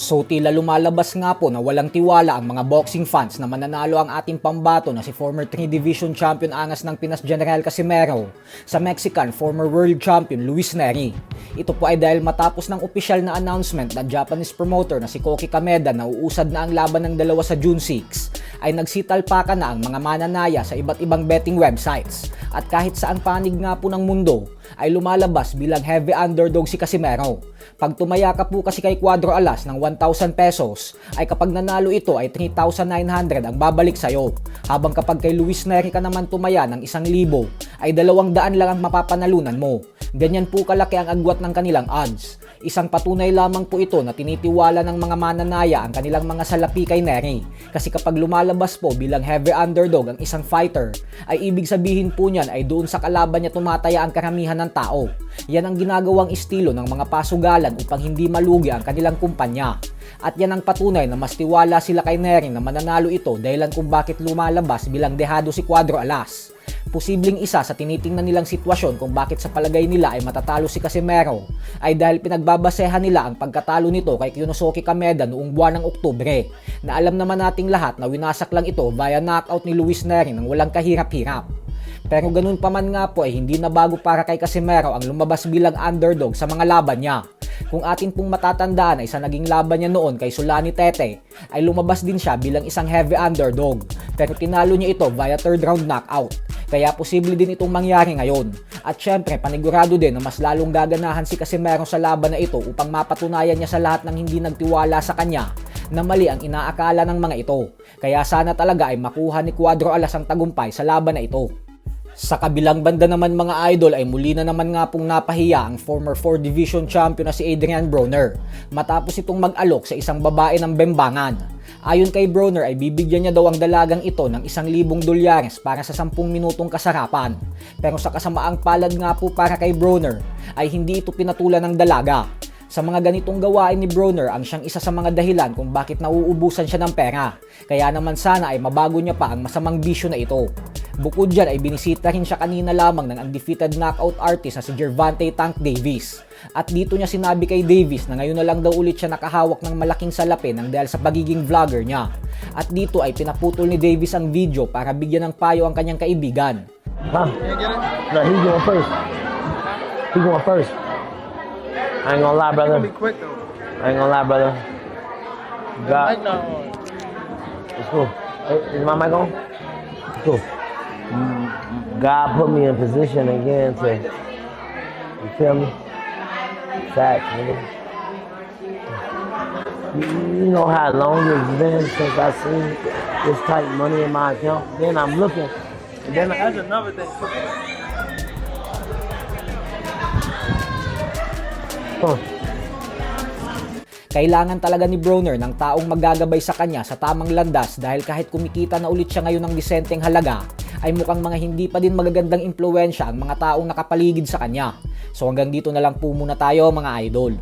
So tila lumalabas nga po na walang tiwala ang mga boxing fans na mananalo ang ating pambato na si former 3 Division Champion angas ng Pinas General Casimero sa Mexican former World Champion Luis Nery. Ito po ay dahil matapos ng opisyal na announcement ng Japanese promoter na si Koki Kameda na uusad na ang laban ng dalawa sa June 6, ay nagsitalpakan na ang mga mananaya sa iba't ibang betting websites. At kahit saang panig nga po ng mundo, ay lumalabas bilang heavy underdog si Casimero. Pag tumaya ka po kasi kay Cuadro Alas ng 1,000 pesos, ay kapag nanalo ito ay 3,900 ang babalik sa'yo. Habang kapag kay Luis Nery ka naman tumaya ng 1,000, ay 200 lang ang mapapanalunan mo. Ganyan po kalaki ang agwat ng kanilang odds. Isang patunay lamang po ito na tinitiwala ng mga mananaya ang kanilang mga salapi kay Nery. Kasi kapag lumalabas po bilang heavy underdog ang isang fighter, ay ibig sabihin po niyan ay doon sa kalaban niya tumataya ang karamihan ng tao. Yan ang ginagawang estilo ng mga pasugalan upang hindi malugi ang kanilang kumpanya. At yan ang patunay na mas tiwala sila kay Nery na mananalo ito dahilan kung bakit lumalabas bilang dehado si Cuadro Alas. Posibleng isa sa tinitingnan nilang sitwasyon kung bakit sa palagay nila ay matatalo si Casimero ay dahil pinagbabasehan nila ang pagkatalo nito kay Kyunosuke Kameda noong buwan ng Oktubre, na alam naman nating lahat na winasak lang ito via knockout ni Luis Nery nang walang kahirap-hirap. Pero ganun pa man nga po ay hindi na bago para kay Casimero ang lumabas bilang underdog sa mga laban niya. Kung atin pong matatandaan ay sa naging laban niya noon kay Solani Tete ay lumabas din siya bilang isang heavy underdog, pero tinalo niya ito via third round knockout. Kaya posible din itong mangyari ngayon. At syempre panigurado din na mas lalong gaganahan si Casimero sa laban na ito upang mapatunayan niya sa lahat ng hindi nagtiwala sa kanya na mali ang inaakala ng mga ito. Kaya sana talaga ay makuha ni Cuadro Alas ang tagumpay sa laban na ito. Sa kabilang banda naman mga idol ay muli na naman nga pong napahiya ang former 4 Division Champion na si Adrian Broner matapos itong mag-alok sa isang babae ng Bembangan. Ayon kay Broner ay bibigyan niya daw ang dalagang ito ng $1,000 para sa 10 minutong kasarapan. Pero sa kasamaang palad nga po para kay Broner ay hindi ito pinatulan ng dalaga. Sa mga ganitong gawain ni Broner ang siyang isa sa mga dahilan kung bakit nauubusan siya ng pera. Kaya naman sana ay mabago niya pa ang masamang bisyo na ito. Bukod dyan ay binisita rin siya kanina lamang ng undefeated knockout artist na si Gervonta Tank Davis. At dito niya sinabi kay Davis na ngayon na lang daw ulit siya nakahawak ng malaking salapi ng dahil sa pagiging vlogger niya. At dito ay pinaputol ni Davis ang video para bigyan ng payo ang kanyang kaibigan. Huh? No, he's going first. He's going first. I ain't gonna lie, brother. Be quick though. I ain't gonna lie, brother. God. Mic not on. It's cool. Hey, is my mic on? It's cool. God put me in position again to, you feel me? Facts, nigga. You know how long it's been since I seen this type of money in my account. Then I'm looking, and then That's another thing. Kailangan talaga ni Broner ng taong maggagabay sa kanya sa tamang landas dahil kahit kumikita na ulit siya ngayon ng disenteng halaga, ay mukhang mga hindi pa din magagandang impluwensya ang mga taong nakapaligid sa kanya. So hanggang dito na lang po muna tayo mga idol.